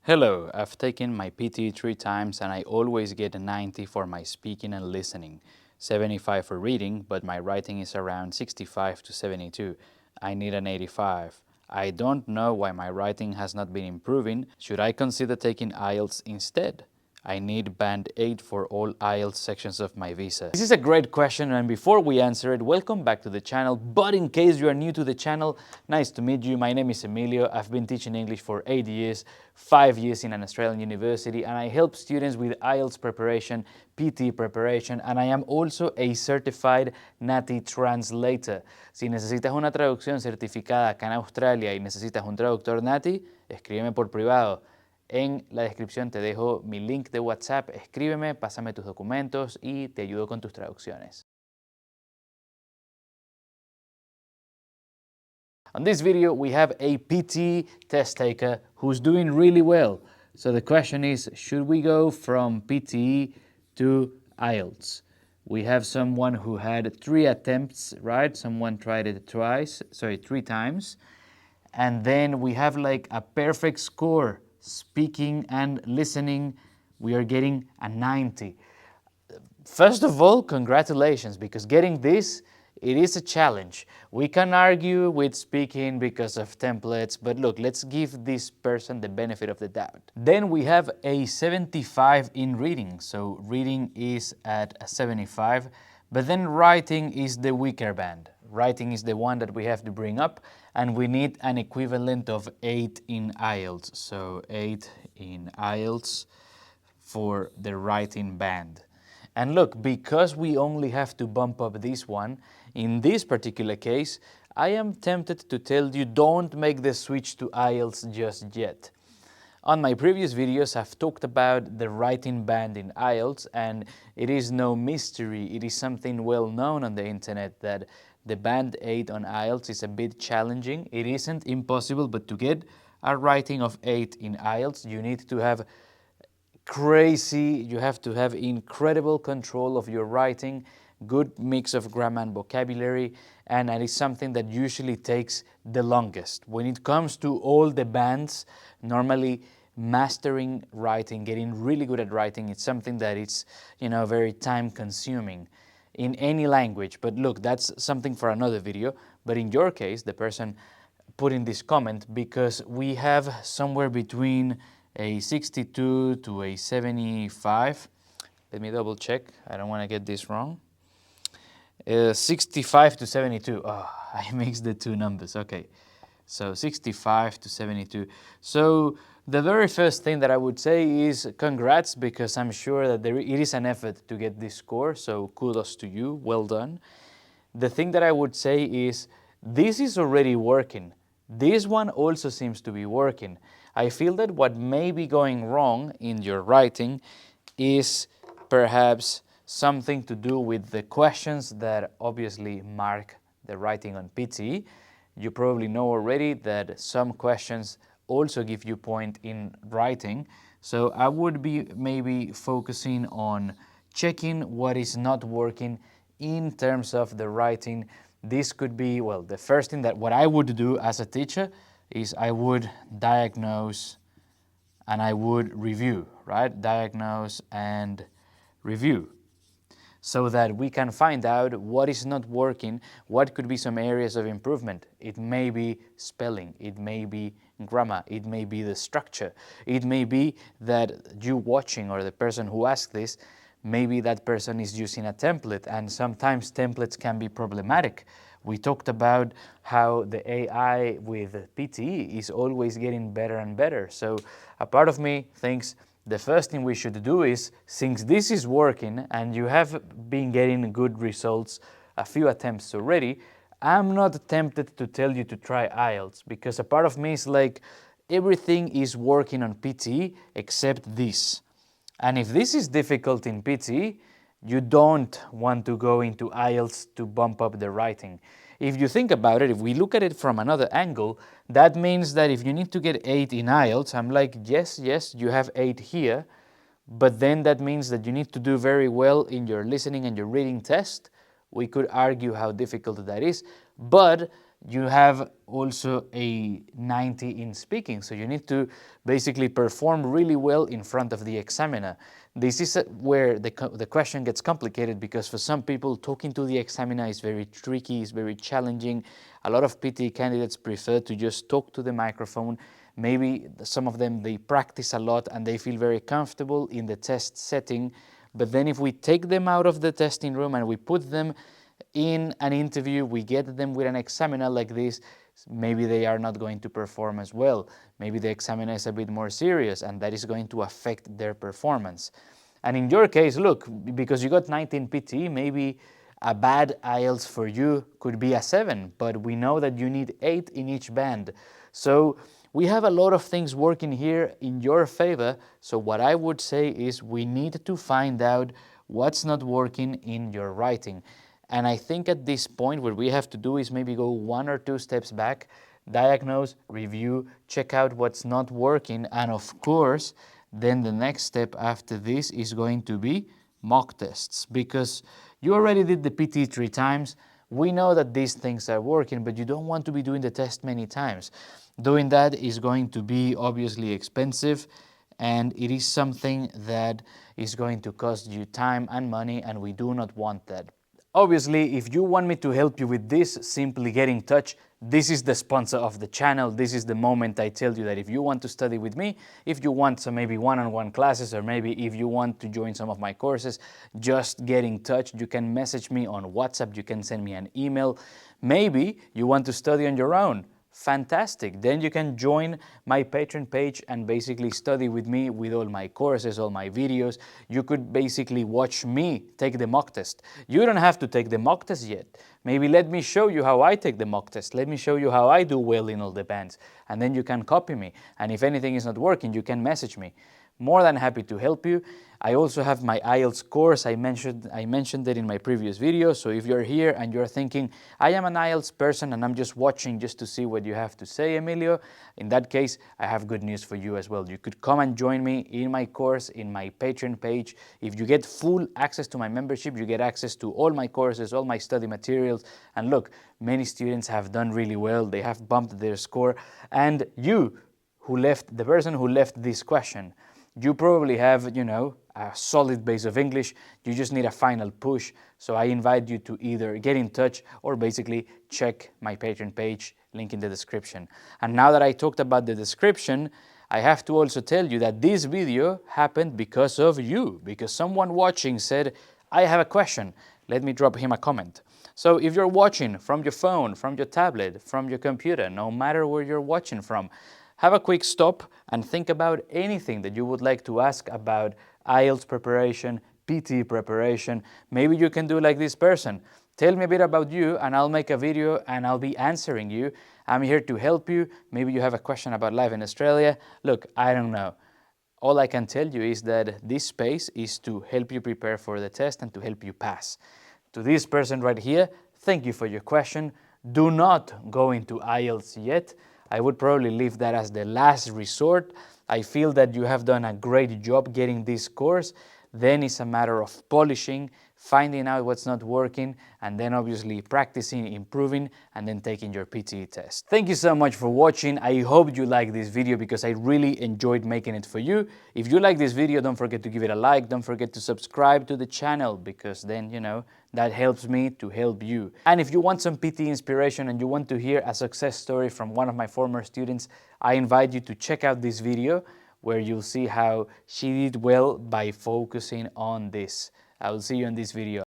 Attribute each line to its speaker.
Speaker 1: Hello, I've taken my PTE 3 times and I always get a 90 for my speaking and listening, 75 for reading, but my writing is around 65 to 72. I need an 85. I don't know why my writing has not been improving. Should I consider taking IELTS instead? I need Band 8 for all IELTS sections of my visa. This is a great question, and before we answer it, welcome back to the channel. But in case you are new to the channel, nice to meet you. My name is Emilio. I've been teaching English for 8 years, 5 years in an Australian university, and I help students with IELTS preparation, PTE preparation, and I am also a certified NATI translator. Si necesitas una traducción certificada acá en Australia y necesitas un traductor NATI, escríbeme por privado. En la descripción te dejo mi link de WhatsApp, escríbeme, pásame tus documentos y te ayudo con tus traducciones. On this video, we have a PT test taker who's doing really well. So the question is, should we go from PTE to IELTS? We have someone who had 3 attempts, right? Someone tried it 3 times. And then we have like a perfect score. Speaking and listening, we are getting a 90. First of all, congratulations, because getting this, it is a challenge. We can argue with speaking because of templates, but look, let's give this person the benefit of the doubt. Then we have a 75 in reading. So reading is at a 75, but then writing is the weaker band. Writing is the one that we have to bring up, and we need an equivalent of 8 in IELTS. So 8 in IELTS for the writing band. And look, because we only have to bump up this one, in this particular case, I am tempted to tell you don't make the switch to IELTS just yet. On my previous videos, I've talked about the writing band in IELTS, and it is no mystery. It is something well known on the internet that the band 8 on IELTS is a bit challenging. It isn't impossible, but to get a writing of 8 in IELTS, you need to have you have to have incredible control of your writing, good mix of grammar and vocabulary, and that is something that usually takes the longest. When it comes to all the bands, normally mastering writing, getting really good at writing, it's something that it's, very time consuming in any language. But look, that's something for another video. But in your case, the person put in this comment because we have somewhere between a 62 to a 75. Let me double check. I don't want to get this wrong. 65 to 72. Oh, I mixed the two numbers. Okay. So 65 to 72. So the very first thing that I would say is congrats, because I'm sure that it is an effort to get this score. So kudos to you. Well done. The thing that I would say is this is already working. This one also seems to be working. I feel that what may be going wrong in your writing is perhaps something to do with the questions that obviously mark the writing on PTE. You probably know already that some questions also give you point in writing. So I would be maybe focusing on checking what is not working in terms of the writing. This could be, well, the first thing that what I would do as a teacher is I would diagnose and I would review, right? Diagnose and review, so that we can find out what is not working, what could be some areas of improvement. It may be spelling, it may be grammar, it may be the structure, it may be that you watching or the person who asked this, maybe that person is using a template, and sometimes templates can be problematic. We talked about how the AI with PTE is always getting better and better. So a part of me thinks the first thing we should do is, since this is working and you have been getting good results, a few attempts already, I'm not tempted to tell you to try IELTS, because a part of me is like, everything is working on PTE except this. And if this is difficult in PTE, you don't want to go into IELTS to bump up the writing. If you think about it, if we look at it from another angle, that means that if you need to get 8 in IELTS, I'm like, yes, you have 8 here, but then that means that you need to do very well in your listening and your reading test. We could argue how difficult that is, but you have also a 90 in speaking. So you need to basically perform really well in front of the examiner. This is where the question gets complicated, because for some people talking to the examiner is very tricky, is very challenging. A lot of PTE candidates prefer to just talk to the microphone. Maybe some of them, they practice a lot and they feel very comfortable in the test setting. But then if we take them out of the testing room and we put them in an interview, we get them with an examiner like this, maybe they are not going to perform as well. Maybe the examiner is a bit more serious and that is going to affect their performance. And in your case, look, because you got 19 PTE, maybe a bad IELTS for you could be a 7, but we know that you need 8 in each band. So we have a lot of things working here in your favor. So what I would say is we need to find out what's not working in your writing. And I think at this point what we have to do is maybe go 1 or 2 steps back, diagnose, review, check out what's not working, and of course, then the next step after this is going to be mock tests, because you already did the PT 3 times. We know that these things are working, but you don't want to be doing the test many times. Doing that is going to be obviously expensive, and it is something that is going to cost you time and money, and we do not want that. Obviously, if you want me to help you with this, simply get in touch. This is the sponsor of the channel. This is the moment I tell you that if you want to study with me, if you want some maybe one-on-one classes, or maybe if you want to join some of my courses, just get in touch. You can message me on WhatsApp, you can send me an email. Maybe you want to study on your own. Fantastic. Then you can join my Patreon page and basically study with me with all my courses, all my videos. You could basically watch me take the mock test. You don't have to take the mock test yet. Maybe let me show you how I take the mock test. Let me show you how I do well in all the bands. And then you can copy me. And if anything is not working, you can message me. More than happy to help you. I also have my IELTS course. I mentioned it in my previous video. So if you're here and you're thinking, I am an IELTS person and I'm just watching just to see what you have to say, Emilio, in that case, I have good news for you as well. You could come and join me in my course, in my Patreon page. If you get full access to my membership, you get access to all my courses, all my study materials. And look, many students have done really well. They have bumped their score. And you, the person who left this question, you probably have, a solid base of English. You just need a final push. So I invite you to either get in touch or basically check my Patreon page, link in the description. And now that I talked about the description, I have to also tell you that this video happened because of you, because someone watching said, I have a question. Let me drop him a comment. So if you're watching from your phone, from your tablet, from your computer, no matter where you're watching from, have a quick stop and think about anything that you would like to ask about IELTS preparation, PT preparation. Maybe you can do like this person. Tell me a bit about you and I'll make a video and I'll be answering you. I'm here to help you. Maybe you have a question about life in Australia. Look, I don't know. All I can tell you is that this space is to help you prepare for the test and to help you pass. To this person right here, thank you for your question. Do not go into IELTS yet. I would probably leave that as the last resort. I feel that you have done a great job getting this course. Then it's a matter of polishing, finding out what's not working, and then obviously practicing, improving, and then taking your PTE test. Thank you so much for watching. I hope you like this video because I really enjoyed making it for you. If you like this video, don't forget to give it a like. Don't forget to subscribe to the channel because then, that helps me to help you. And if you want some PTE inspiration and you want to hear a success story from one of my former students, I invite you to check out this video where you'll see how she did well by focusing on this. I will see you in this video.